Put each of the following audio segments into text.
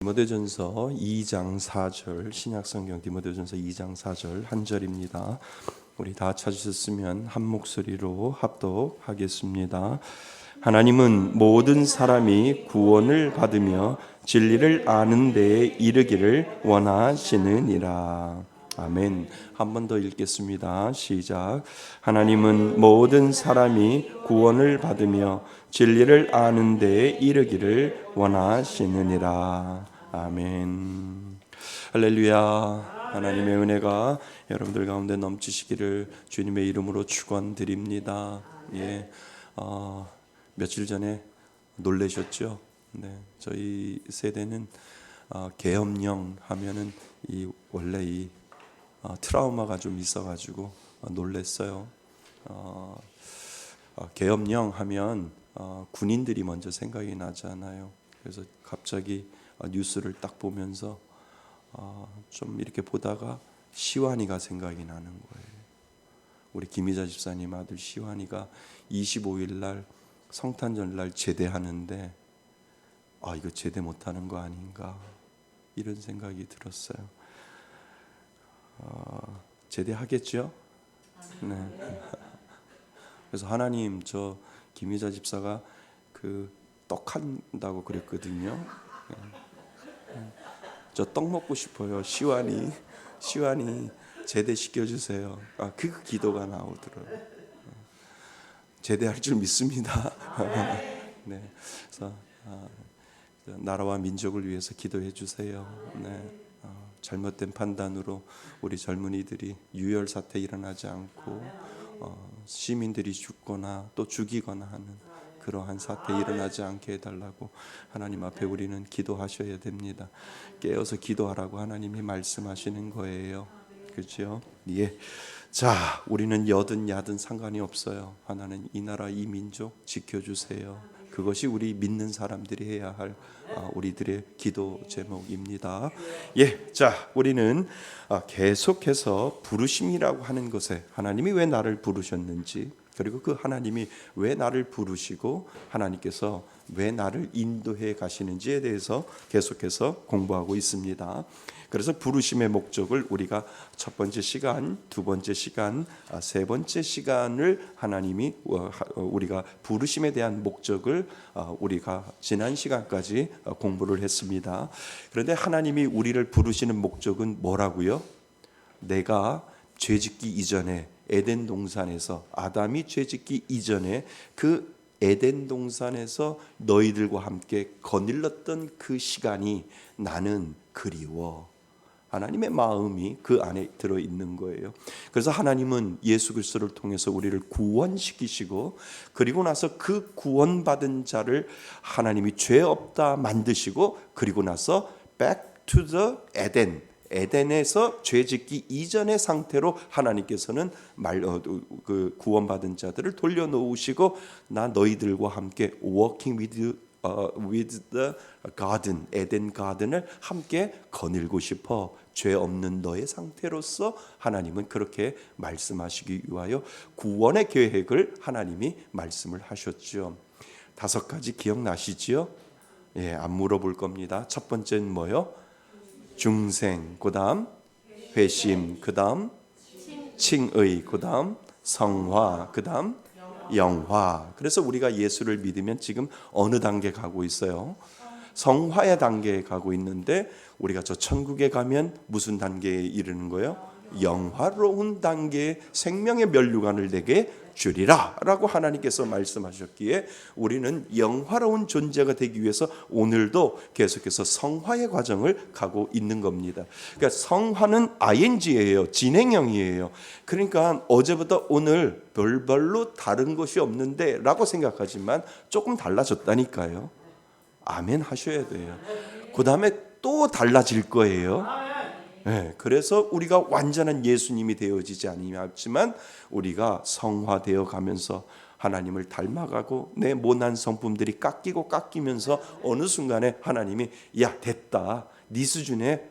디모데전서 2장 4절, 신약성경 디모데전서 2장 4절 한 절입니다. 우리 다 찾으셨으면 한 목소리로 합독하겠습니다. 하나님은 모든 사람이 구원을 받으며 진리를 아는 데에 이르기를 원하시느니라. 아멘. 한 번 더 읽겠습니다. 시작. 하나님은 모든 사람이 구원을 받으며 진리를 아는 데에 이르기를 원하시느니라. 아멘. 할렐루야. 하나님의 은혜가 여러분들 가운데 넘치시기를 주님의 이름으로 축원드립니다. 예, 며칠 전에 놀라셨죠? 네, 저희 세대는 계엄령 하면은 원래 이 트라우마가 좀 있어가지고 놀랬어요. 계엄령 하면 군인들이 먼저 생각이 나잖아요. 그래서 갑자기 뉴스를 딱 보면서 좀 이렇게 보다가 시완이가 생각이 나는 거예요. 우리 김희자 집사님 아들 시완이가 25일 날 성탄절 날 제대하는데 이거 제대 못하는 거 아닌가 이런 생각이 들었어요. 제대하겠죠? 네. 그래서 하나님, 저 김희자 집사가 떡한다고 그랬거든요. 저 떡 먹고 싶어요. 시완이 제대 시켜주세요. 그 기도가 나오더라고요. 제대할 줄 믿습니다. 네, 그래서 나라와 민족을 위해서 기도해 주세요. 네, 잘못된 판단으로 우리 젊은이들이 유혈 사태 일어나지 않고 시민들이 죽거나 또 죽이거나 하는 그러한 사태 일어나지 않게 해달라고 하나님 앞에 우리는 기도하셔야 됩니다. 깨어서 기도하라고 하나님이 말씀하시는 거예요. 그렇죠? 예. 자, 우리는 여든 야든 상관이 없어요. 하나는 이 나라 이 민족 지켜주세요. 그것이 우리 믿는 사람들이 해야 할 우리들의 기도 제목입니다. 예, 자, 우리는 계속해서 부르심이라고 하는 것에 하나님이 왜 나를 부르셨는지, 그리고 그 하나님이 왜 나를 부르시고 하나님께서 왜 나를 인도해 가시는지에 대해서 계속해서 공부하고 있습니다. 그래서 부르심의 목적을 우리가 첫 번째 시간, 두 번째 시간, 세 번째 시간을 하나님이 우리가 부르심에 대한 목적을 우리가 지난 시간까지 공부를 했습니다. 그런데 하나님이 우리를 부르시는 목적은 뭐라고요? 내가 죄짓기 이전에 에덴 동산에서 아담이 죄짓기 이전에 그 에덴 동산에서 너희들과 함께 거닐렀던 그 시간이 나는 그리워. 하나님의 마음이 그 안에 들어있는 거예요. 그래서 하나님은 예수 그리스도를 통해서 우리를 구원시키시고, 그리고 나서 그 구원받은 자를 하나님이 죄 없다 만드시고, 그리고 나서 back to the 에덴에서 죄짓기 이전의 상태로 하나님께서는 그 구원받은 자들을 돌려놓으시고, 나 너희들과 함께 walking with the garden, 에덴 가든을 함께 거닐고 싶어. 죄 없는 너의 상태로서 하나님은 그렇게 말씀하시기 위하여 구원의 계획을 하나님이 말씀을 하셨죠. 5가지 기억나시지요? 예, 안 물어볼 겁니다. 첫 번째는 뭐요? 중생, 그다음 회심, 그다음 칭의, 그다음 성화, 그다음 영화. 그래서 우리가 예수를 믿으면 지금 어느 단계 가고 있어요? 성화의 단계에 가고 있는데, 우리가 저 천국에 가면 무슨 단계에 이르는 거예요? 영화로운 단계의 생명의 면류관을 내게 주리라 라고 하나님께서 말씀하셨기에 우리는 영화로운 존재가 되기 위해서 오늘도 계속해서 성화의 과정을 가고 있는 겁니다. 그러니까 성화는 ing예요. 진행형이에요. 그러니까 어제부터 오늘 별로 다른 것이 없는데 라고 생각하지만 조금 달라졌다니까요. 아멘 하셔야 돼요. 그 다음에 또 달라질 거예요. 네, 그래서 우리가 완전한 예수님이 되어지지 않지만 우리가 성화되어 가면서 하나님을 닮아가고 내 모난 성품들이 깎이면서 어느 순간에 하나님이 야 됐다, 네 수준에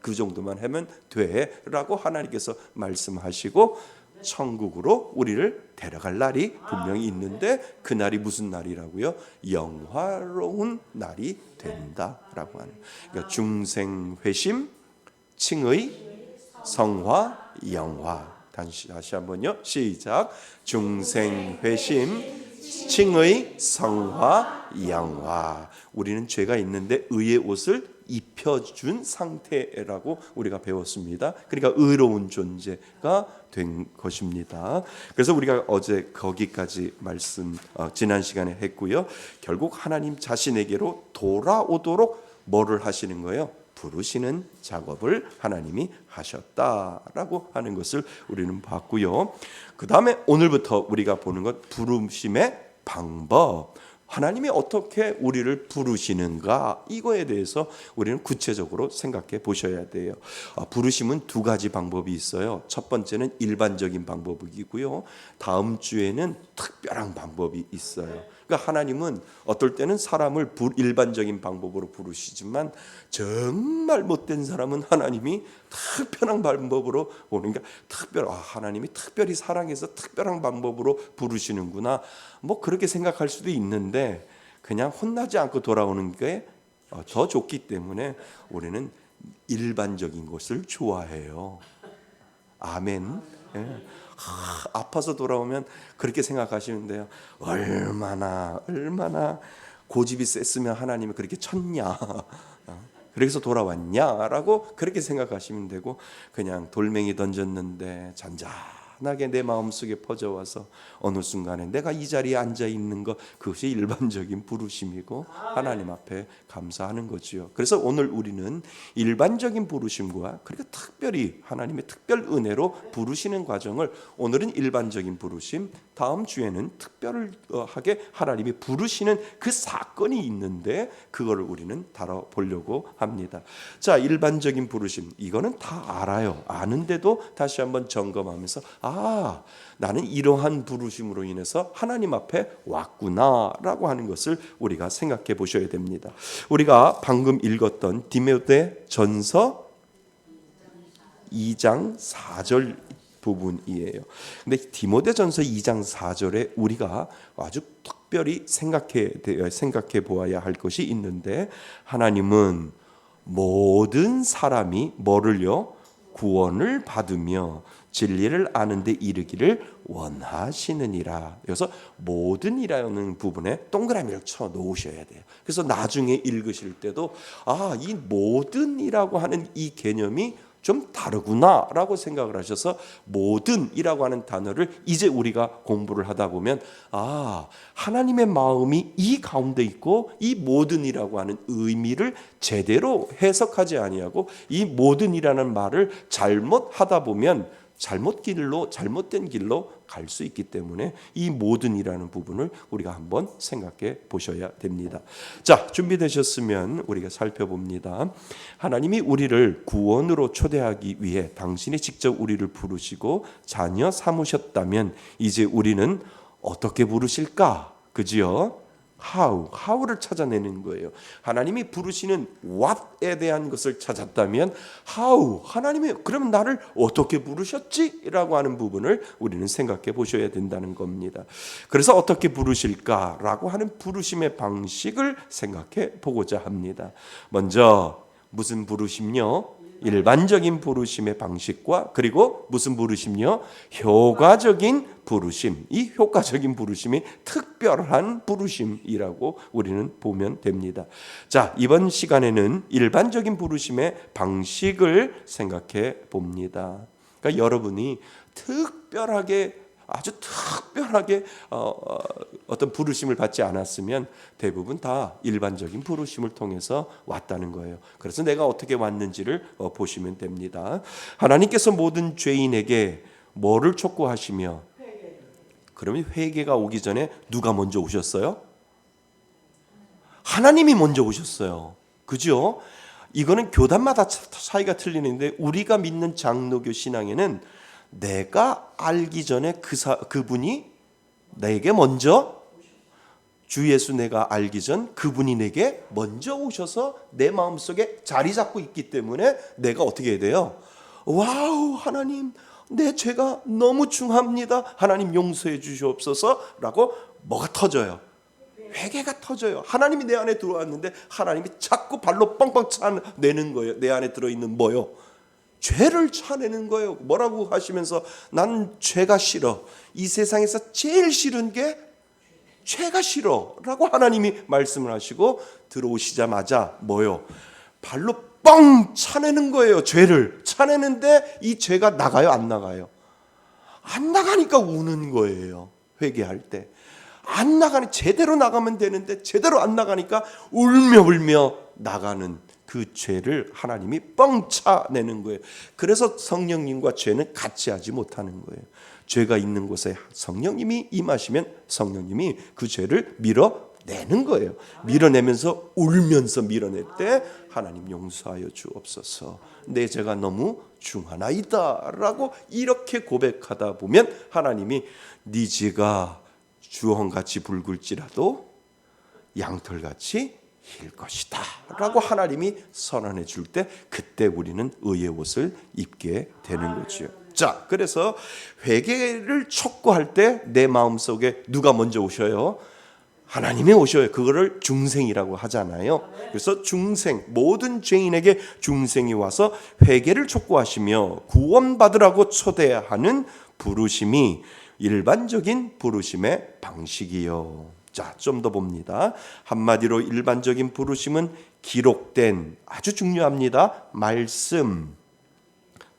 그 정도만 하면 돼 라고 하나님께서 말씀하시고 천국으로 우리를 데려갈 날이 분명히 있는데 그 날이 무슨 날이라고요? 영화로운 날이 된다라고 하는. 그러니까 중생회심, 칭의, 성화, 영화. 다시 한번요. 시작. 중생회심, 칭의, 성화, 영화. 우리는 죄가 있는데 의의 옷을 입혀준 상태라고 우리가 배웠습니다. 그러니까 의로운 존재가 된 것입니다. 그래서 우리가 어제 거기까지 말씀 지난 시간에 했고요. 결국 하나님 자신에게로 돌아오도록 뭐를 하시는 거예요? 부르시는 작업을 하나님이 하셨다라고 하는 것을 우리는 봤고요. 그 다음에 오늘부터 우리가 보는 것 부르심의 방법. 하나님이 어떻게 우리를 부르시는가, 이거에 대해서 우리는 구체적으로 생각해 보셔야 돼요. 부르심은 두 가지 방법이 있어요. 첫 번째는 일반적인 방법이고요. 다음 주에는 특별한 방법이 있어요. 그러니까 하나님은 어떨 때는 사람을 일반적인 방법으로 부르시지만 정말 못된 사람은 하나님이 특별한 방법으로 오는, 그러니까 하나님이 특별히 사랑해서 특별한 방법으로 부르시는구나, 뭐 그렇게 생각할 수도 있는데 그냥 혼나지 않고 돌아오는 게 더 좋기 때문에 우리는 일반적인 것을 좋아해요. 아멘. 예. 아파서 돌아오면 그렇게 생각하시면 돼요. 얼마나 고집이 셌으면 하나님이 그렇게 쳤냐, 그래서 돌아왔냐라고 그렇게 생각하시면 되고, 그냥 돌멩이 던졌는데 잔잔하게 내 마음속에 퍼져와서 어느 순간에 내가 이 자리에 앉아 있는 것, 그것이 일반적인 부르심이고 하나님 앞에 감사하는 거지요. 그래서 오늘 우리는 일반적인 부르심과 그리고 특별히 하나님의 특별 은혜로 부르시는 과정을, 오늘은 일반적인 부르심, 다음 주에는 특별하게 하나님이 부르시는 그 사건이 있는데 그거를 우리는 다뤄보려고 합니다. 자, 일반적인 부르심, 이거는 다 알아요. 아는데도 다시 한번 점검하면서 나는 이러한 부르심으로 인해서 하나님 앞에 왔구나라고 하는 것을 우리가 생각해 보셔야 됩니다. 우리가 방금 읽었던 디모데전서 2장 4절 부분이에요. 근데 디모데전서 2장 4절에 우리가 아주 특별히 생각해 보아야 할 것이 있는데, 하나님은 모든 사람이 뭐를요? 구원을 받으며 진리를 아는 데 이르기를 원하시느니라. 그래서 모든이라는 부분에 동그라미를 쳐 놓으셔야 돼요. 그래서 나중에 읽으실 때도 이 모든이라고 하는 이 개념이 좀 다르구나라고 생각을 하셔서 모든이라고 하는 단어를 이제 우리가 공부를 하다 보면 하나님의 마음이 이 가운데 있고 이 모든이라고 하는 의미를 제대로 해석하지 아니하고 이 모든이라는 말을 잘못하다 보면 잘못된 길로 갈 수 있기 때문에 이 모든이라는 부분을 우리가 한번 생각해 보셔야 됩니다. 자, 준비되셨으면 우리가 살펴봅니다. 하나님이 우리를 구원으로 초대하기 위해 당신이 직접 우리를 부르시고 자녀 삼으셨다면 이제 우리는 어떻게 부르실까? 그지요? how를 찾아내는 거예요. 하나님이 부르시는 what에 대한 것을 찾았다면 how, 하나님이 그러면 나를 어떻게 부르셨지? 라고 하는 부분을 우리는 생각해 보셔야 된다는 겁니다. 그래서 어떻게 부르실까라고 하는 부르심의 방식을 생각해 보고자 합니다. 먼저 무슨 부르심요? 일반적인 부르심의 방식과 그리고 무슨 부르심요? 효과적인 부르심. 이 효과적인 부르심이 특별한 부르심이라고 우리는 보면 됩니다. 자, 이번 시간에는 일반적인 부르심의 방식을 생각해 봅니다. 그러니까 여러분이 아주 특별하게 어떤 부르심을 받지 않았으면 대부분 다 일반적인 부르심을 통해서 왔다는 거예요. 그래서 내가 어떻게 왔는지를 보시면 됩니다. 하나님께서 모든 죄인에게 뭐를 촉구하시며, 그러면 회개가 오기 전에 누가 먼저 오셨어요? 하나님이 먼저 오셨어요. 그죠? 이거는 교단마다 차이가 틀리는데 우리가 믿는 장로교 신앙에는 내가 알기 전에 그분이 내게 먼저, 주 예수 내가 알기 전 그분이 내게 먼저 오셔서 내 마음속에 자리 잡고 있기 때문에 내가 어떻게 해야 돼요? 와우, 하나님 내 죄가 너무 중합니다. 하나님 용서해 주시옵소서라고 뭐가 터져요? 회개가 터져요. 하나님이 내 안에 들어왔는데 하나님이 자꾸 발로 뻥뻥 차내는 거예요. 내 안에 들어있는 뭐요? 죄를 차내는 거예요. 뭐라고 하시면서 난 죄가 싫어. 이 세상에서 제일 싫은 게 죄가 싫어 라고 하나님이 말씀을 하시고 들어오시자마자 뭐요? 발로 뻥 차내는 거예요. 죄를 차내는데 이 죄가 나가요? 안 나가요? 안 나가니까 우는 거예요. 회개할 때 안 나가니 제대로 나가면 되는데 제대로 안 나가니까 울며 나가는 그 죄를 하나님이 뻥 차내는 거예요. 그래서 성령님과 죄는 같이 하지 못하는 거예요. 죄가 있는 곳에 성령님이 임하시면 성령님이 그 죄를 밀어내는 거예요. 밀어내면서 울면서 밀어낼 때 하나님 용서하여 주옵소서. 내 죄가 너무 중하나이다 라고 이렇게 고백하다 보면 하나님이 네 죄가 주홍같이 붉을지라도 양털같이 힐 것이다 라고 하나님이 선언해 줄 때 그때 우리는 의의 옷을 입게 되는 거죠. 자, 그래서 회개를 촉구할 때 내 마음속에 누가 먼저 오셔요? 하나님이 오셔요. 그거를 중생이라고 하잖아요. 그래서 중생, 모든 죄인에게 중생이 와서 회개를 촉구하시며 구원받으라고 초대하는 부르심이 일반적인 부르심의 방식이요. 자, 좀 더 봅니다. 한마디로 일반적인 부르심은 기록된, 아주 중요합니다, 말씀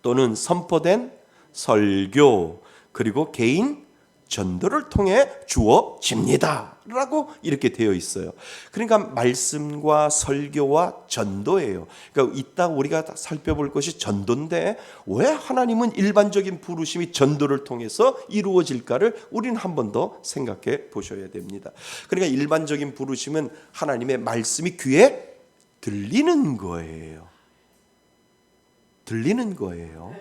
또는 선포된 설교 그리고 개인 전도를 통해 주어집니다 라고 이렇게 되어 있어요. 그러니까 말씀과 설교와 전도예요. 그러니까 이따 우리가 살펴볼 것이 전도인데 왜 하나님은 일반적인 부르심이 전도를 통해서 이루어질까를 우리는 한 번 더 생각해 보셔야 됩니다. 그러니까 일반적인 부르심은 하나님의 말씀이 귀에 들리는 거예요. 들리는 거예요.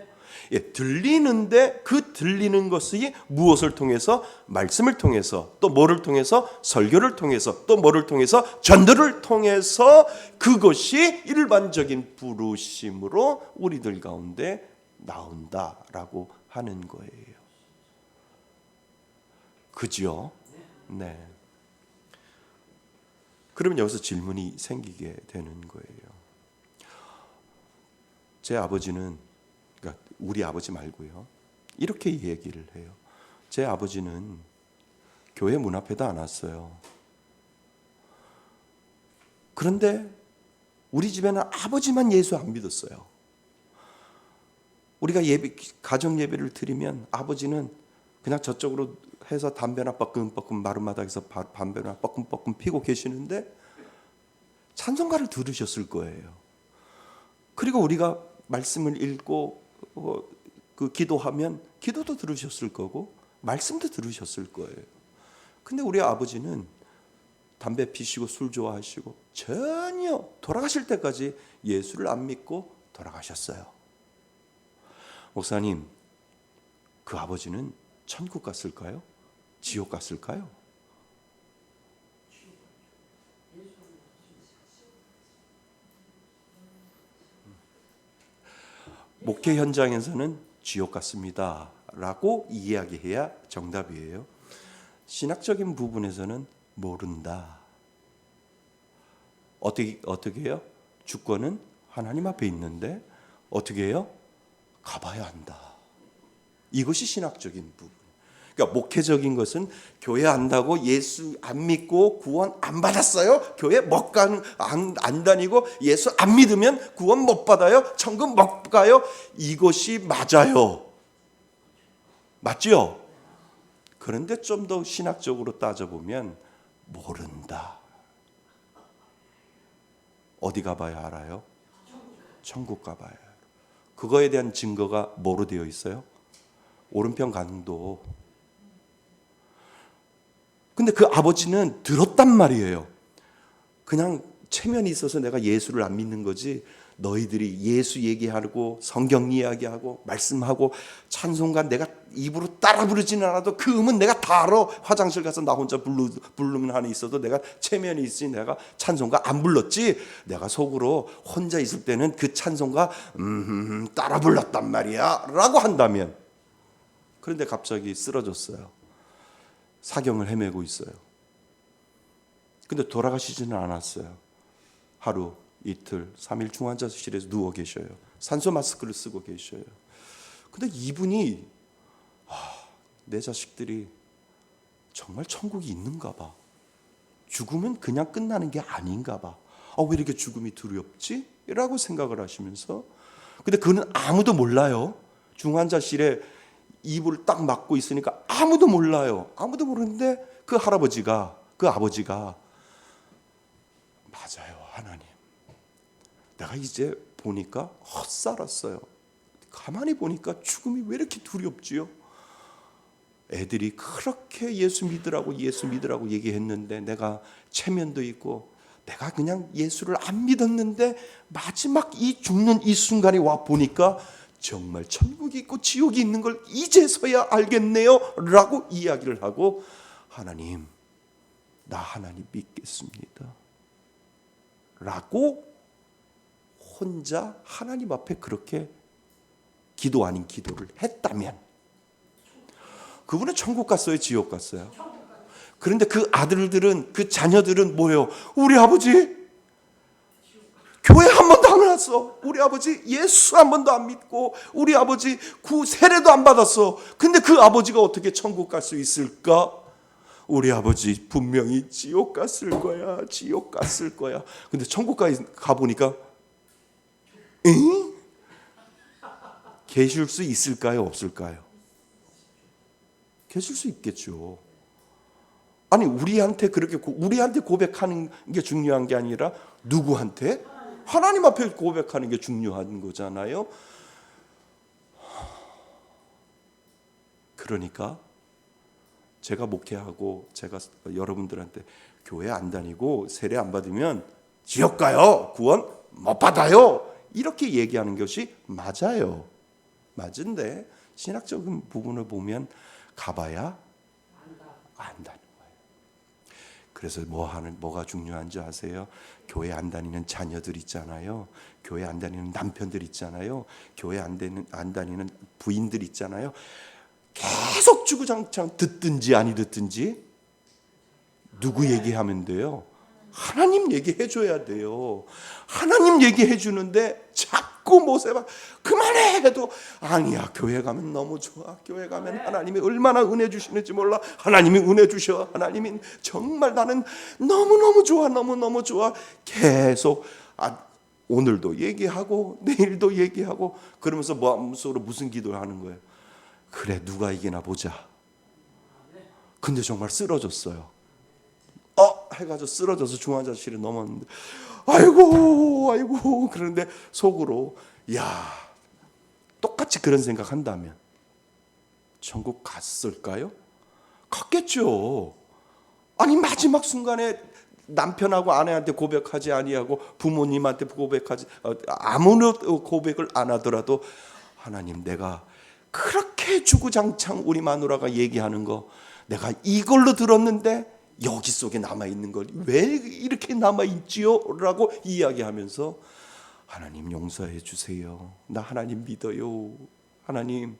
예, 들리는데 그 들리는 것이 무엇을 통해서? 말씀을 통해서, 또 뭐를 통해서? 설교를 통해서, 또 뭐를 통해서? 전도를 통해서 그것이 일반적인 부르심으로 우리들 가운데 나온다라고 하는 거예요. 그죠? 네. 그러면 여기서 질문이 생기게 되는 거예요. 제 아버지는, 그러니까 우리 아버지 말고요, 이렇게 얘기를 해요. 제 아버지는 교회 문 앞에도 안 왔어요. 그런데 우리 집에는 아버지만 예수 안 믿었어요. 우리가 가정 예배를 드리면 아버지는 그냥 저쪽으로 해서 담배나 뻐끔뻐끔 마룻마당에서 담배나 뻐끔뻐끔 피고 계시는데 찬송가를 들으셨을 거예요. 그리고 우리가 말씀을 읽고 그 기도하면 기도도 들으셨을 거고 말씀도 들으셨을 거예요. 근데 우리 아버지는 담배 피시고 술 좋아하시고 전혀 돌아가실 때까지 예수를 안 믿고 돌아가셨어요. 목사님, 그 아버지는 천국 갔을까요? 지옥 갔을까요? 목회 현장에서는 지옥 같습니다 라고 이야기해야 정답이에요. 신학적인 부분에서는 모른다. 어떻게 해요? 주권은 하나님 앞에 있는데 어떻게 해요? 가봐야 한다. 이것이 신학적인 부분. 그러니까 목회적인 것은 교회 안다고 예수 안 믿고 구원 안 받았어요? 교회 안 다니고 예수 안 믿으면 구원 못 받아요? 천국 못 가요? 이것이 맞아요. 맞죠? 그런데 좀 더 신학적으로 따져보면 모른다. 어디 가봐야 알아요? 천국 가봐야 알아요. 그거에 대한 증거가 뭐로 되어 있어요? 오른편 강도. 근데 그 아버지는 들었단 말이에요. 그냥 체면이 있어서 내가 예수를 안 믿는 거지, 너희들이 예수 얘기하고 성경 이야기하고 말씀하고 찬송가 내가 입으로 따라 부르지는 않아도 그 음은 내가 다 알아. 화장실 가서 나 혼자 부르면 하나 있어도 내가 체면이 있으니 내가 찬송가 안 불렀지. 내가 속으로 혼자 있을 때는 그 찬송가 따라 불렀단 말이야 라고 한다면 그런데 갑자기 쓰러졌어요. 사경을 헤매고 있어요. 근데 돌아가시지는 않았어요. 하루, 이틀, 3일 중환자실에서 누워 계셔요. 산소 마스크를 쓰고 계셔요. 근데 이분이 내 자식들이 정말 천국이 있는가 봐. 죽으면 그냥 끝나는 게 아닌가 봐. 왜 이렇게 죽음이 두렵지? 라고 생각을 하시면서, 근데 그는 아무도 몰라요. 중환자실에 입을 딱 막고 있으니까 아무도 몰라요. 아무도 모르는데 그 할아버지가, 그 아버지가, 맞아요, 하나님. 내가 이제 보니까 헛살았어요. 가만히 보니까 죽음이 왜 이렇게 두렵지요? 애들이 그렇게 예수 믿으라고 얘기했는데 내가 체면도 있고 내가 그냥 예수를 안 믿었는데 마지막 이 죽는 이 순간에 와 보니까 정말 천국이 있고 지옥이 있는 걸 이제서야 알겠네요 라고 이야기를 하고, 하나님, 나 하나님 믿겠습니다 라고 혼자 하나님 앞에 그렇게 기도 아닌 기도를 했다면 그분은 천국 갔어요, 지옥 갔어요? 그런데 그 아들들은, 그 자녀들은 뭐예요? 우리 아버지 교회 한 번도 안 왔어. 우리 아버지 예수 한 번도 안 믿고 우리 아버지 구 세례도 안 받았어. 근데 그 아버지가 어떻게 천국 갈 수 있을까? 우리 아버지 분명히 지옥 갔을 거야. 지옥 갔을 거야. 근데 천국 가보니까 계실 수 있을까요? 없을까요? 계실 수 있겠죠. 아니 우리한테 그렇게 우리한테 고백하는 게 중요한 게 아니라 누구한테? 하나님 앞에 고백하는 게 중요한 거잖아요. 그러니까 제가 목회하고 제가 여러분들한테 교회 안 다니고 세례 안 받으면 지옥 가요. 구원 못 받아요. 이렇게 얘기하는 것이 맞아요. 맞은데 신학적인 부분을 보면 가봐야 안다는 거예요. 그래서 뭐가 중요한지 아세요? 교회 안 다니는 자녀들 있잖아요. 교회 안 다니는 남편들 있잖아요. 교회 안 다니는 부인들 있잖아요. 계속 주구장창 듣든지 아니 듣든지 누구 얘기하면 돼요? 하나님 얘기해 줘야 돼요. 하나님 얘기해 주는데 자꾸 모세가 그만해 해도 아니야, 교회 가면 너무 좋아. 교회 가면 하나님이 얼마나 은혜 주시는지 몰라. 하나님이 은혜 주셔. 하나님이 정말 나는 너무너무 좋아. 너무너무 좋아. 계속 오늘도 얘기하고 내일도 얘기하고 그러면서 마음속으로 무슨 기도를 하는 거예요? 그래, 누가 이기나 보자. 근데 정말 쓰러졌어요. 해가지고 쓰러져서 중환자실에 넘었는데 아이고 그런데 속으로 똑같이 그런 생각한다면 천국 갔을까요? 갔겠죠. 아니 마지막 순간에 남편하고 아내한테 고백하지 아니하고 부모님한테 고백하지 아무런 고백을 안 하더라도 하나님, 내가 그렇게 주구장창 우리 마누라가 얘기하는 거 내가 이걸로 들었는데 여기 속에 남아있는 걸 왜 이렇게 남아있지요? 라고 이야기하면서 하나님 용서해 주세요. 나 하나님 믿어요. 하나님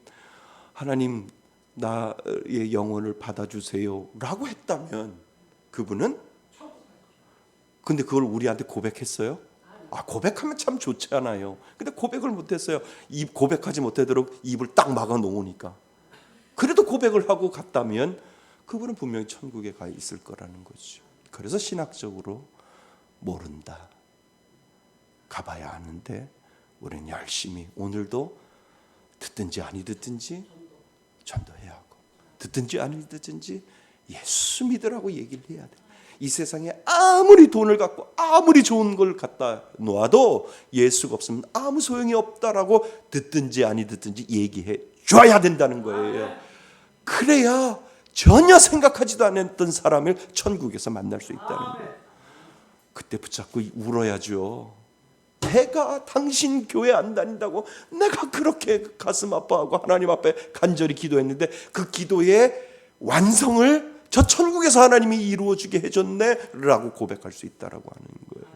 나의 영혼을 받아주세요 라고 했다면 그분은, 근데 그걸 우리한테 고백했어요? 고백하면 참 좋잖아요. 근데 고백을 못했어요. 고백하지 못하도록 입을 딱 막아 놓으니까. 그래도 고백을 하고 갔다면 그분은 분명히 천국에 가 있을 거라는 거죠. 그래서 신학적으로 모른다, 가봐야 아는데 우리는 열심히 오늘도 듣든지 아니 듣든지 전도해야 하고, 듣든지 아니 듣든지 예수 믿으라고 얘기를 해야 돼. 이 세상에 아무리 돈을 갖고 아무리 좋은 걸 갖다 놓아도 예수가 없으면 아무 소용이 없다라고 듣든지 아니 듣든지 얘기해 줘야 된다는 거예요. 그래야 전혀 생각하지도 않았던 사람을 천국에서 만날 수 있다는 거예요. 그때 붙잡고 울어야죠. 내가 당신 교회 안 다닌다고 내가 그렇게 가슴 아파하고 하나님 앞에 간절히 기도했는데 그 기도의 완성을 저 천국에서 하나님이 이루어주게 해줬네 라고 고백할 수 있다라고 하는 거예요.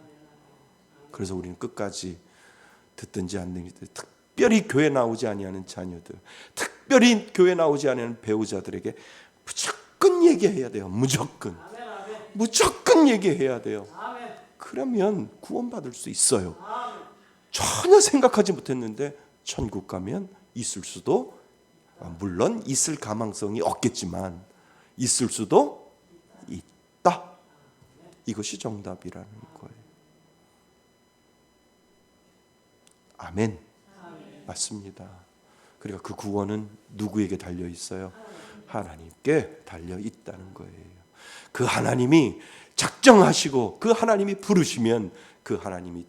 그래서 우리는 끝까지 듣든지 안 듣든지, 특별히 교회 나오지 아니하는 자녀들, 특별히 교회 나오지 않는 배우자들에게 무조건 얘기해야 돼요. 무조건 얘기해야 돼요. 그러면 구원받을 수 있어요. 전혀 생각하지 못했는데 천국 가면 있을 수도, 물론 있을 가망성이 없겠지만 있을 수도 있다. 이것이 정답이라는 거예요. 아멘. 맞습니다. 그러니까 그 구원은 누구에게 달려 있어요? 하나님께 달려 있다는 거예요. 그 하나님이 작정하시고 그 하나님이 부르시면 그 하나님이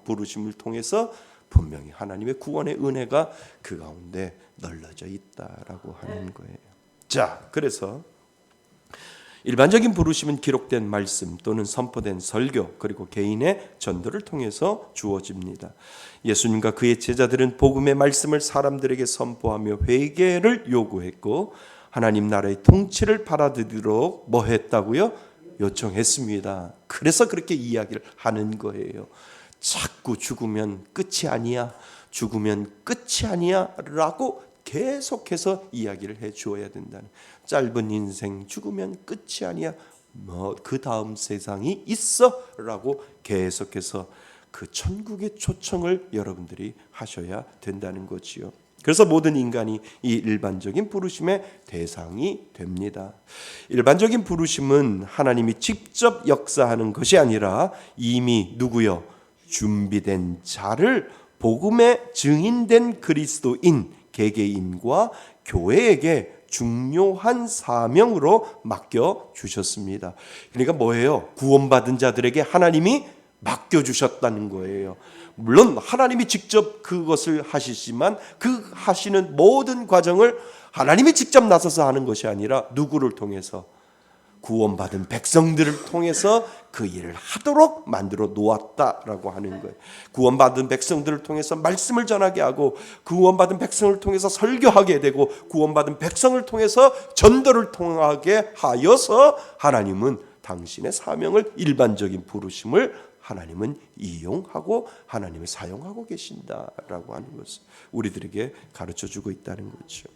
부르심을 통해서 분명히 하나님의 구원의 은혜가 그 가운데 널려져 있다라고 하는 거예요. 자, 그래서 일반적인 부르심은 기록된 말씀 또는 선포된 설교 그리고 개인의 전도를 통해서 주어집니다. 예수님과 그의 제자들은 복음의 말씀을 사람들에게 선포하며 회개를 요구했고 하나님 나라의 통치를 받아들이도록 뭐 했다고요? 요청했습니다. 그래서 그렇게 이야기를 하는 거예요. 자꾸 죽으면 끝이 아니야, 죽으면 끝이 아니야 라고 계속해서 이야기를 해 주어야 된다는, 짧은 인생 죽으면 끝이 아니야, 뭐 그 다음 세상이 있어 라고 계속해서 그 천국의 초청을 여러분들이 하셔야 된다는 거지요. 그래서 모든 인간이 이 일반적인 부르심의 대상이 됩니다. 일반적인 부르심은 하나님이 직접 역사하는 것이 아니라 이미 누구요? 준비된 자를 복음의 증인된 그리스도인, 개개인과 교회에게 중요한 사명으로 맡겨 주셨습니다. 그러니까 뭐예요? 구원받은 자들에게 하나님이 맡겨 주셨다는 거예요. 물론 하나님이 직접 그것을 하시지만 그 하시는 모든 과정을 하나님이 직접 나서서 하는 것이 아니라 누구를 통해서? 구원받은 백성들을 통해서 그 일을 하도록 만들어 놓았다라고 하는 거예요. 구원받은 백성들을 통해서 말씀을 전하게 하고, 구원받은 백성을 통해서 설교하게 되고, 구원받은 백성을 통해서 전도를 통하게 하여서 하나님은 당신의 사명을, 일반적인 부르심을 하나님은 이용하고 하나님을 사용하고 계신다라고 하는 것을 우리들에게 가르쳐주고 있다는 거죠.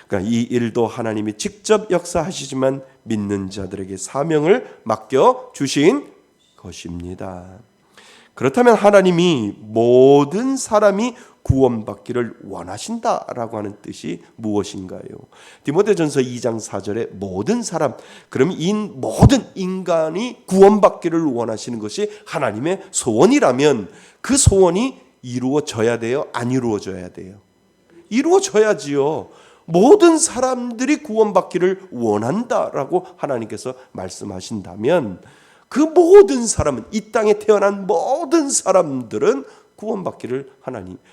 그러니까 이 일도 하나님이 직접 역사하시지만 믿는 자들에게 사명을 맡겨 주신 것입니다. 그렇다면 하나님이 모든 사람이 구원받기를 원하신다라고 하는 뜻이 무엇인가요? 디모데전서 2장 4절에 모든 사람, 그럼 모든 인간이 구원받기를 원하시는 것이 하나님의 소원이라면 그 소원이 이루어져야 돼요? 안 이루어져야 돼요? 이루어져야지요. 모든 사람들이 구원받기를 원한다라고 하나님께서 말씀하신다면 그 모든 사람은, 이 땅에 태어난 모든 사람들은 구원받기를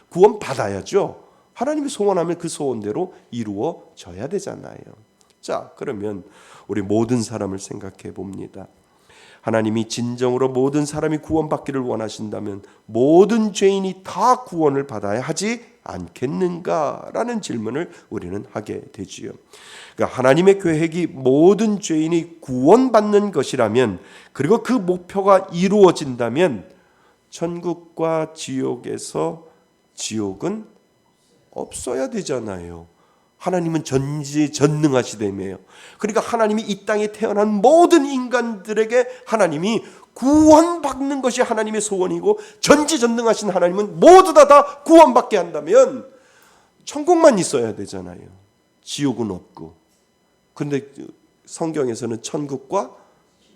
구원받아야죠. 하나님이 소원하면 그 소원대로 이루어져야 되잖아요. 자, 그러면 우리 모든 사람을 생각해 봅니다. 하나님이 진정으로 모든 사람이 구원받기를 원하신다면 모든 죄인이 다 구원을 받아야 하지 않겠는가라는 질문을 우리는 하게 되지요. 그러니까 하나님의 계획이 모든 죄인이 구원받는 것이라면, 그리고 그 목표가 이루어진다면 천국과 지옥에서 지옥은 없어야 되잖아요. 하나님은 전지전능하시다며요. 그러니까 하나님이 이 땅에 태어난 모든 인간들에게 하나님이 구원받는 것이 하나님의 소원이고, 전지전능하신 하나님은 모두 다 구원받게 한다면 천국만 있어야 되잖아요. 지옥은 없고. 그런데 성경에서는 천국과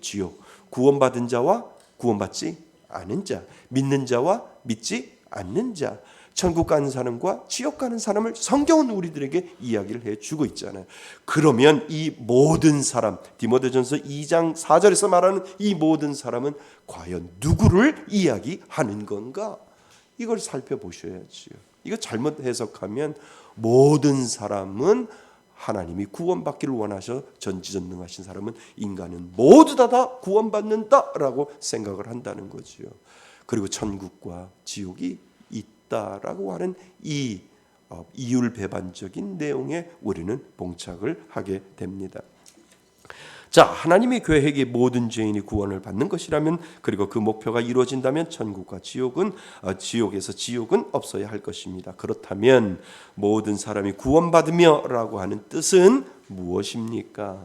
지옥, 구원받은 자와 구원받지 않은 자, 믿는 자와 믿지 않는 자, 천국 가는 사람과 지옥 가는 사람을 성경은 우리들에게 이야기를 해주고 있잖아요. 그러면 이 모든 사람, 디모데전서 2장 4절에서 말하는 이 모든 사람은 과연 누구를 이야기하는 건가? 이걸 살펴보셔야지요. 이거 잘못 해석하면 모든 사람은 하나님이 구원받기를 원하셔 전지전능하신 사람은, 인간은 모두 다 구원받는다라고 생각을 한다는 거지요. 그리고 천국과 지옥이 있다라고 하는 이 이율배반적인 내용에 우리는 봉착을 하게 됩니다. 자, 하나님의 계획이 모든 죄인이 구원을 받는 것이라면, 그리고 그 목표가 이루어진다면 천국과 지옥에서 지옥은 없어야 할 것입니다. 그렇다면 모든 사람이 구원받으며라고 하는 뜻은 무엇입니까?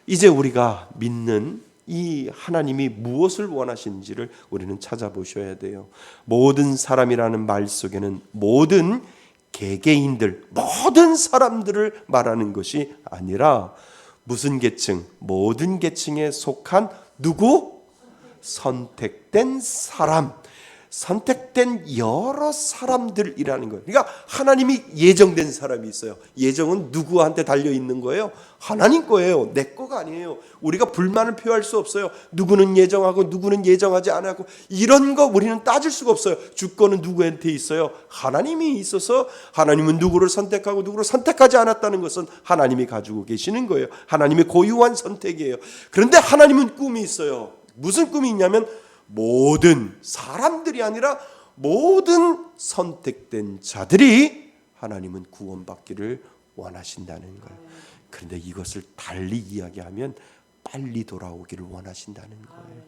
이제 우리가 믿는 이 하나님이 무엇을 원하시는지를 우리는 찾아보셔야 돼요. 모든 사람이라는 말 속에는 모든 개개인들, 모든 사람들을 말하는 것이 아니라 무슨 계층? 모든 계층에 속한 누구? 선택된 사람, 선택된 여러 사람들이라는 거예요. 그러니까 하나님이 예정된 사람이 있어요. 예정은 누구한테 달려 있는 거예요? 하나님 거예요. 내 거가 아니에요. 우리가 불만을 표할 수 없어요. 누구는 예정하고 누구는 예정하지 않고, 이런 거 우리는 따질 수가 없어요. 주권은 누구한테 있어요? 하나님이 있어서, 하나님은 누구를 선택하고 누구를 선택하지 않았다는 것은 하나님이 가지고 계시는 거예요. 하나님의 고유한 선택이에요. 그런데 하나님은 꿈이 있어요. 무슨 꿈이 있냐면 모든 사람들이 아니라 모든 선택된 자들이 하나님은 구원받기를 원하신다는 거예요. 그런데 이것을 달리 이야기하면 빨리 돌아오기를 원하신다는 거예요.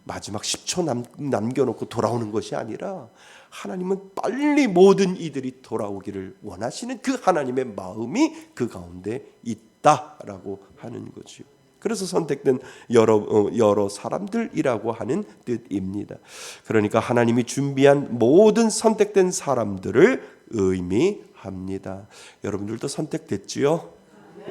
마지막 10초 남겨놓고 돌아오는 것이 아니라 하나님은 빨리 모든 이들이 돌아오기를 원하시는 그 하나님의 마음이 그 가운데 있다라고 하는 거죠. 그래서 선택된 여러 사람들이라고 하는 뜻입니다. 그러니까 하나님이 준비한 모든 선택된 사람들을 의미합니다. 여러분들도 선택됐지요?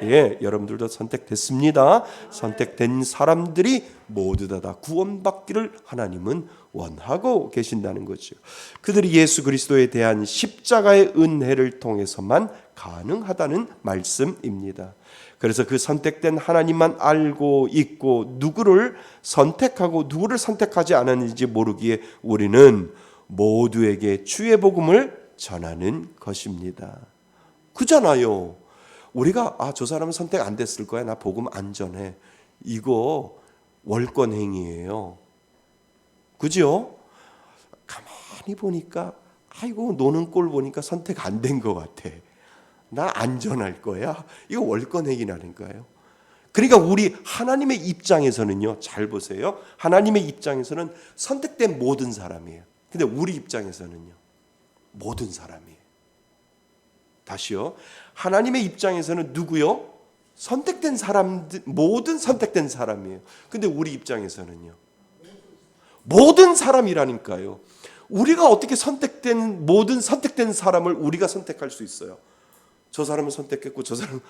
예, 여러분들도 선택됐습니다. 선택된 사람들이 모두 다 구원받기를 하나님은 원하고 계신다는 거죠. 그들이 예수 그리스도에 대한 십자가의 은혜를 통해서만 가능하다는 말씀입니다. 그래서 그 선택된 하나님만 알고 있고 누구를 선택하고 누구를 선택하지 않았는지 모르기에 우리는 모두에게 주의 복음을 전하는 것입니다. 그잖아요. 우리가 저 사람은 선택 안 됐을 거야. 나 복음 안 전해. 이거 월권행위예요. 그죠? 가만히 보니까 아이고 노는 꼴 보니까 선택 안 된 것 같아. 나 안전할 거야. 이거 월권행위라는 거예요. 그러니까 우리 하나님의 입장에서는요, 잘 보세요. 하나님의 입장에서는 선택된 모든 사람이에요. 근데 우리 입장에서는요, 모든 사람이에요. 다시요. 하나님의 입장에서는 누구요? 선택된 사람들, 모든 선택된 사람이에요. 근데 우리 입장에서는요, 모든 사람이라니까요. 우리가 어떻게 모든 선택된 사람을 우리가 선택할 수 있어요? 저 사람은 선택했고 저 사람은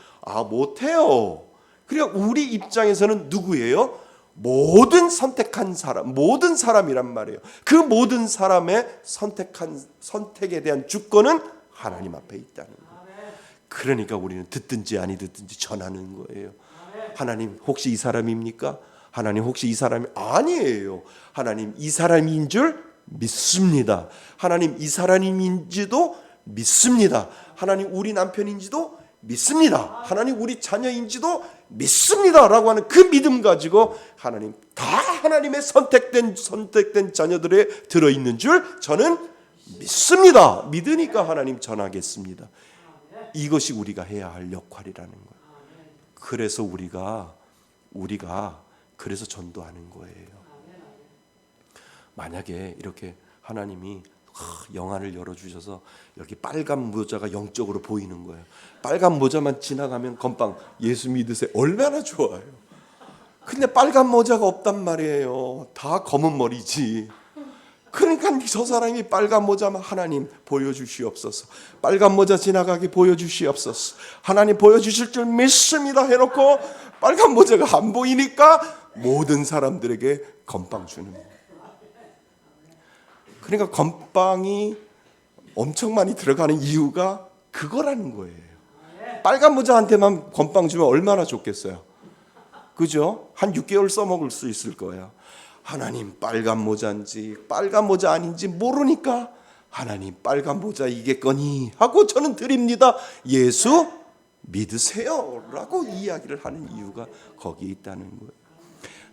못해요. 그러니까 우리 입장에서는 누구예요? 모든 선택한 사람, 모든 사람이란 말이에요. 그 모든 사람의 선택에 대한 주권은 하나님 앞에 있다는 거예요. 그러니까 우리는 듣든지 아니 듣든지 전하는 거예요. 하나님 혹시 이 사람입니까? 하나님 혹시 이 사람이 아니에요. 하나님 이 사람인 줄 믿습니다. 하나님 이 사람인지도 믿습니다. 하나님 우리 남편인지도 믿습니다. 하나님 우리 자녀인지도 믿습니다. 라고 하는 그 믿음 가지고 하나님 다 하나님의 선택된 자녀들에 들어있는 줄 저는 믿습니다. 믿으니까 하나님 전하겠습니다. 이것이 우리가 해야 할 역할이라는 거예요. 그래서 우리가 그래서 전도하는 거예요. 만약에 이렇게 하나님이 영안을 열어주셔서 여기 빨간 모자가 영적으로 보이는 거예요. 빨간 모자만 지나가면 건빵 예수 믿으세요. 얼마나 좋아요. 근데 빨간 모자가 없단 말이에요. 다 검은 머리지. 그러니까 저 사람이 빨간 모자만 하나님 보여주시옵소서. 빨간 모자 지나가게 보여주시옵소서. 하나님 보여주실 줄 믿습니다 해놓고 빨간 모자가 안 보이니까 모든 사람들에게 건빵 주는 거예요. 그러니까 건빵이 엄청 많이 들어가는 이유가 그거라는 거예요. 빨간 모자한테만 건빵 주면 얼마나 좋겠어요. 그죠? 한 6개월 써먹을 수 있을 거예요. 하나님 빨간 모자인지 빨간 모자 아닌지 모르니까 하나님 빨간 모자 이겠거니 하고 저는 드립니다. 예수 믿으세요 라고 이야기를 하는 이유가 거기에 있다는 거예요.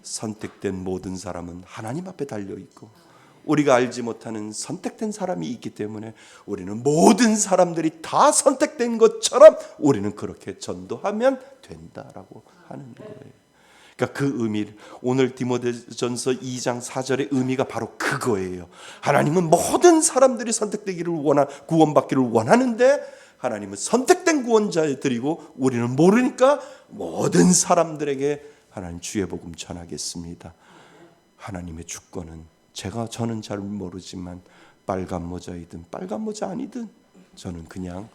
선택된 모든 사람은 하나님 앞에 달려있고 우리가 알지 못하는 선택된 사람이 있기 때문에 우리는 모든 사람들이 다 선택된 것처럼 우리는 그렇게 전도하면 된다라고 하는 거예요. 그러니까 그 의미를 오늘 디모데전서 2장 4절의 의미가 바로 그거예요. 하나님은 모든 사람들이 선택되기를 구원받기를 원하는데 하나님은 선택된 구원자들이고 우리는 모르니까 모든 사람들에게 하나님 주의 복음 전하겠습니다. 하나님의 주권은 저는 잘 모르지만 빨간 모자이든 빨간 모자 아니든 저는 그냥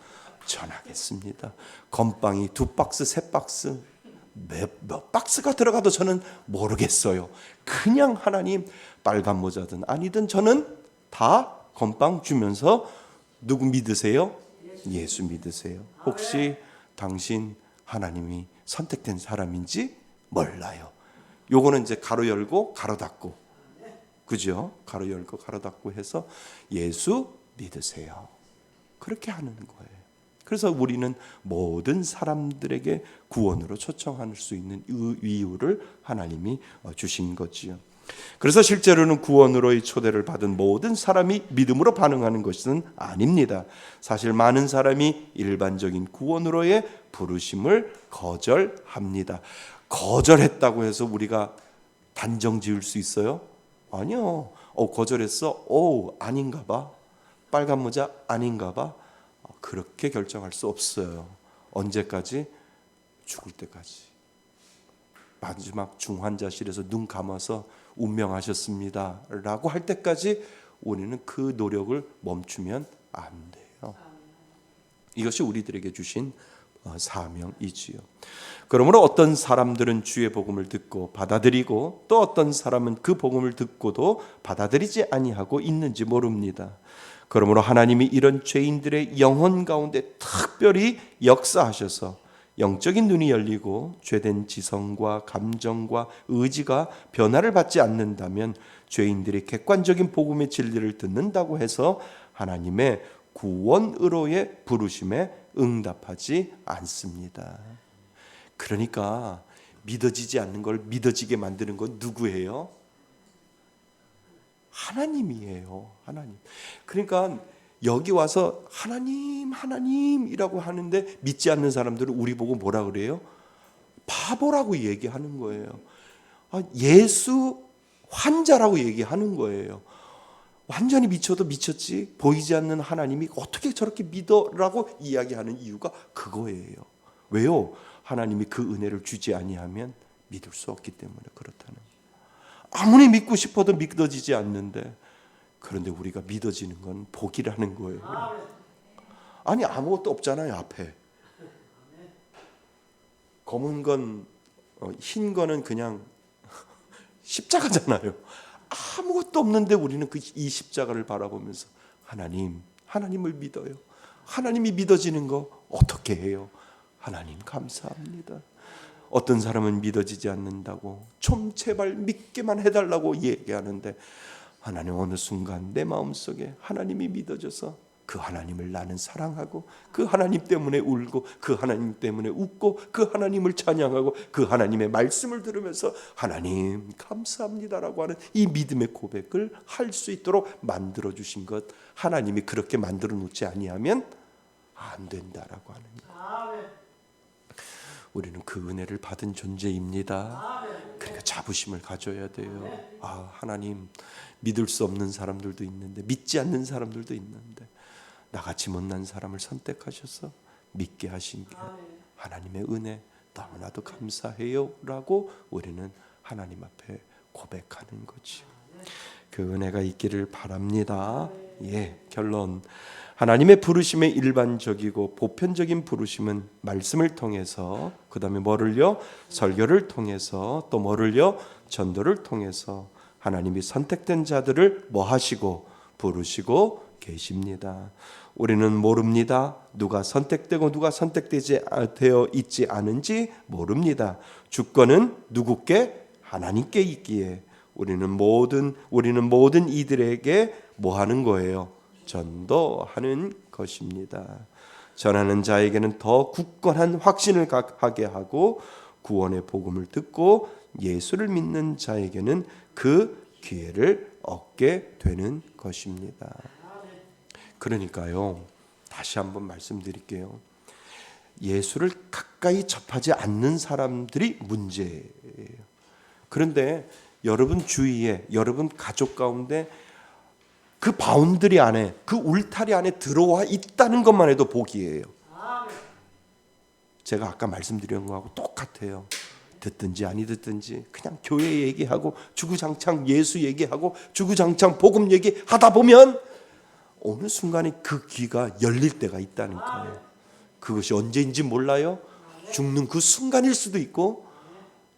전하겠습니다. 건빵이 2박스, 3박스, 몇 박스가 들어가도 저는 모르겠어요. 그냥 하나님 빨간 모자든 아니든 저는 다 건빵 주면서 누구 믿으세요? 예수 믿으세요. 혹시 당신 하나님이 선택된 사람인지 몰라요. 요거는 이제 가로 열고 가로 닫고, 그죠? 가로 열고 가로 닫고 해서 예수 믿으세요. 그렇게 하는 거예요. 그래서 우리는 모든 사람들에게 구원으로 초청할 수 있는 이유를 하나님이 주신 거지요. 그래서 실제로는 구원으로의 초대를 받은 모든 사람이 믿음으로 반응하는 것은 아닙니다. 사실 많은 사람이 일반적인 구원으로의 부르심을 거절합니다. 거절했다고 해서 우리가 단정 지을 수 있어요? 아니요. 거절했어? 아닌가 봐. 빨간 모자 아닌가 봐. 그렇게 결정할 수 없어요. 언제까지? 죽을 때까지. 마지막 중환자실에서 눈 감아서 운명하셨습니다 라고 할 때까지 우리는 그 노력을 멈추면 안 돼요. 이것이 우리들에게 주신 사명이지요. 그러므로 어떤 사람들은 주의 복음을 듣고 받아들이고 또 어떤 사람은 그 복음을 듣고도 받아들이지 아니하고 있는지 모릅니다. 그러므로 하나님이 이런 죄인들의 영혼 가운데 특별히 역사하셔서 영적인 눈이 열리고 죄된 지성과 감정과 의지가 변화를 받지 않는다면 죄인들이 객관적인 복음의 진리를 듣는다고 해서 하나님의 구원으로의 부르심에 응답하지 않습니다. 그러니까 믿어지지 않는 걸 믿어지게 만드는 건 누구예요? 하나님이에요. 하나님. 그러니까 여기 와서 하나님이라고 하는데 믿지 않는 사람들은 우리 보고 뭐라 그래요? 바보라고 얘기하는 거예요. 예수 환자라고 얘기하는 거예요. 완전히 미쳐도 미쳤지 보이지 않는 하나님이 어떻게 저렇게 믿어라고 이야기하는 이유가 그거예요. 왜요? 하나님이 그 은혜를 주지 아니하면 믿을 수 없기 때문에 그렇다는 거예요. 아무리 믿고 싶어도 믿어지지 않는데, 그런데 우리가 믿어지는 건 복이라는 거예요. 아니 아무것도 없잖아요. 앞에 검은 건 흰 거는 그냥 십자가잖아요. 아무것도 없는데 우리는 이 십자가를 바라보면서 하나님을 믿어요. 하나님이 믿어지는 거 어떻게 해요? 하나님 감사합니다. 어떤 사람은 믿어지지 않는다고 좀 제발 믿게만 해달라고 얘기하는데 하나님 어느 순간 내 마음속에 하나님이 믿어져서 그 하나님을 나는 사랑하고 그 하나님 때문에 울고 그 하나님 때문에 웃고 그 하나님을 찬양하고 그 하나님의 말씀을 들으면서 하나님 감사합니다라고 하는 이 믿음의 고백을 할 수 있도록 만들어 주신 것, 하나님이 그렇게 만들어 놓지 아니하면 안 된다라고 하는 거예요. 우리는 그 은혜를 받은 존재입니다. 그러니까 자부심을 가져야 돼요. 하나님 믿을 수 없는 사람들도 있는데, 믿지 않는 사람들도 있는데 나같이 못난 사람을 선택하셔서 믿게 하신 게 하나님의 은혜 너무나도 감사해요 라고 우리는 하나님 앞에 고백하는 거죠. 그 은혜가 있기를 바랍니다. 결론, 하나님의 부르심의 일반적이고 보편적인 부르심은 말씀을 통해서, 그 다음에 뭐를요? 설교를 통해서, 또 뭐를요? 전도를 통해서 하나님이 선택된 자들을 뭐 하시고 부르시고 계십니다. 우리는 모릅니다. 누가 선택되고 누가 선택되지 되어 있지 않은지 모릅니다. 주권은 누구께? 하나님께 있기에 우리는 모든 이들에게 뭐 하는 거예요? 전도하는 것입니다. 전하는 자에게는 더 굳건한 확신을 하게 하고, 구원의 복음을 듣고 예수를 믿는 자에게는 그 기회를 얻게 되는 것입니다. 그러니까요, 다시 한번 말씀드릴게요. 예수를 가까이 접하지 않는 사람들이 문제예요. 그런데 여러분 주위에, 여러분 가족 가운데 그 바운드리 안에, 그 울타리 안에 들어와 있다는 것만 해도 복이에요. 제가 아까 말씀드린 거하고 똑같아요. 듣든지 아니 듣든지 그냥 교회 얘기하고 주구장창 예수 얘기하고 주구장창 복음 얘기하다 보면 어느 순간에 그 귀가 열릴 때가 있다는 거예요. 그것이 언제인지 몰라요. 죽는 그 순간일 수도 있고,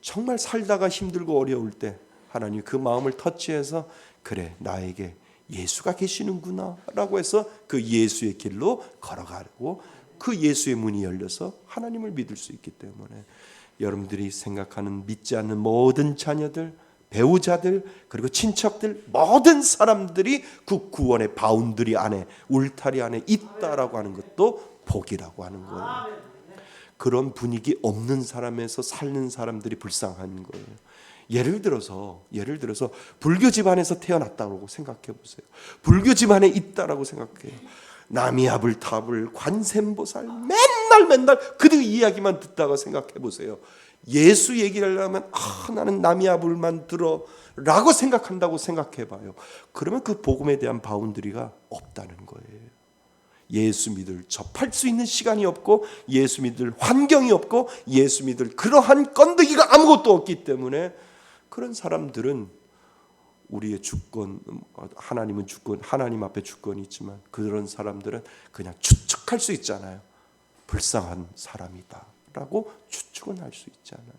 정말 살다가 힘들고 어려울 때 하나님 그 마음을 터치해서 그래 나에게 예수가 계시는구나 라고 해서 그 예수의 길로 걸어가고 그 예수의 문이 열려서 하나님을 믿을 수 있기 때문에 여러분들이 생각하는 믿지 않는 모든 자녀들, 배우자들, 그리고 친척들, 모든 사람들이 그 구원의 바운드리 안에, 울타리 안에 있다라고 하는 것도 복이라고 하는 거예요. 그런 분위기 없는 사람에서 사는 사람들이 불쌍한 거예요. 예를 들어서 불교 집안에서 태어났다고 생각해 보세요. 불교 집안에 있다라고 생각해요. 남이아불타불 관세음보살 맨날 그들 이야기만 듣다가 생각해 보세요. 예수 얘기를 하면 나는 남이아불만 들어 라고 생각한다고 생각해 봐요. 그러면 그 복음에 대한 바운드리가 없다는 거예요. 예수 믿을 접할 수 있는 시간이 없고, 예수 믿을 환경이 없고, 예수 믿을 그러한 건더기가 아무것도 없기 때문에 그런 사람들은 우리의 주권, 하나님은 주권, 하나님 앞에 주권이 있지만 그런 사람들은 그냥 추측할 수 있잖아요. 불쌍한 사람이다 라고 추측은 할 수 있잖아요.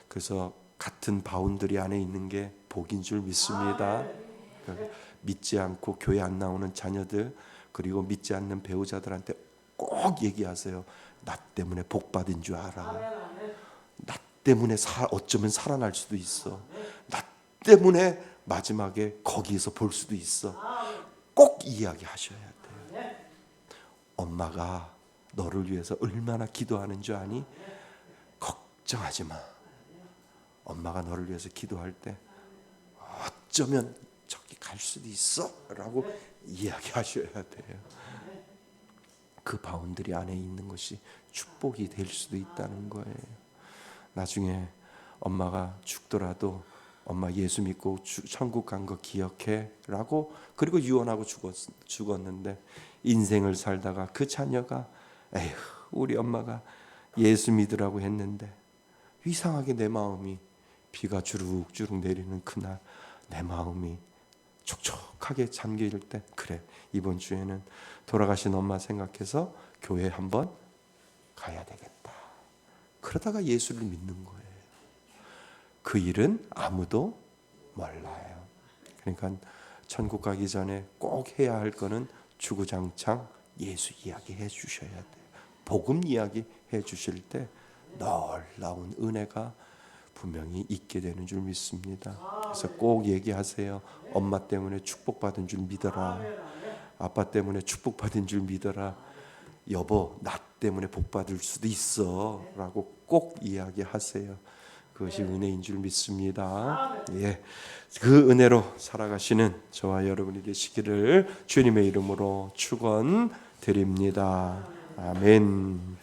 그래서 같은 바운드리 안에 있는 게 복인 줄 믿습니다. 믿지 않고 교회 안 나오는 자녀들, 그리고 믿지 않는 배우자들한테 꼭 얘기하세요. 나 때문에 복 받은 줄 알아. 나 때문에 어쩌면 살아날 수도 있어. 나 때문에 마지막에 거기에서 볼 수도 있어. 꼭 이야기하셔야 돼요. 엄마가 너를 위해서 얼마나 기도하는 줄 아니? 걱정하지 마. 엄마가 너를 위해서 기도할 때 어쩌면 저기 갈 수도 있어 라고 이야기하셔야 돼요. 그 바운드리 안에 있는 것이 축복이 될 수도 있다는 거예요. 나중에 엄마가 죽더라도 엄마 예수 믿고 천국 간 거 기억해 라고, 그리고 유언하고 죽었는데 인생을 살다가 그 자녀가 에휴 우리 엄마가 예수 믿으라고 했는데 이상하게 내 마음이, 비가 주룩주룩 내리는 그날 내 마음이 촉촉하게 잠길 때, 그래 이번 주에는 돌아가신 엄마 생각해서 교회 한번 가야 되겠다. 그러다가 예수를 믿는 거예요. 그 일은 아무도 몰라요. 그러니까 천국 가기 전에 꼭 해야 할 거는 주구장창 예수 이야기 해 주셔야 돼요. 복음 이야기 해 주실 때 놀라운 은혜가 분명히 있게 되는 줄 믿습니다. 그래서 꼭 얘기하세요. 엄마 때문에 축복받은 줄 믿어라. 아빠 때문에 축복받은 줄 믿어라. 여보 나 때문에 복받을 수도 있어 라고 꼭 이야기하세요. 그것이 은혜인 줄 믿습니다. 예, 그 은혜로 살아가시는 저와 여러분이 되시기를 주님의 이름으로 축원드립니다. 아멘.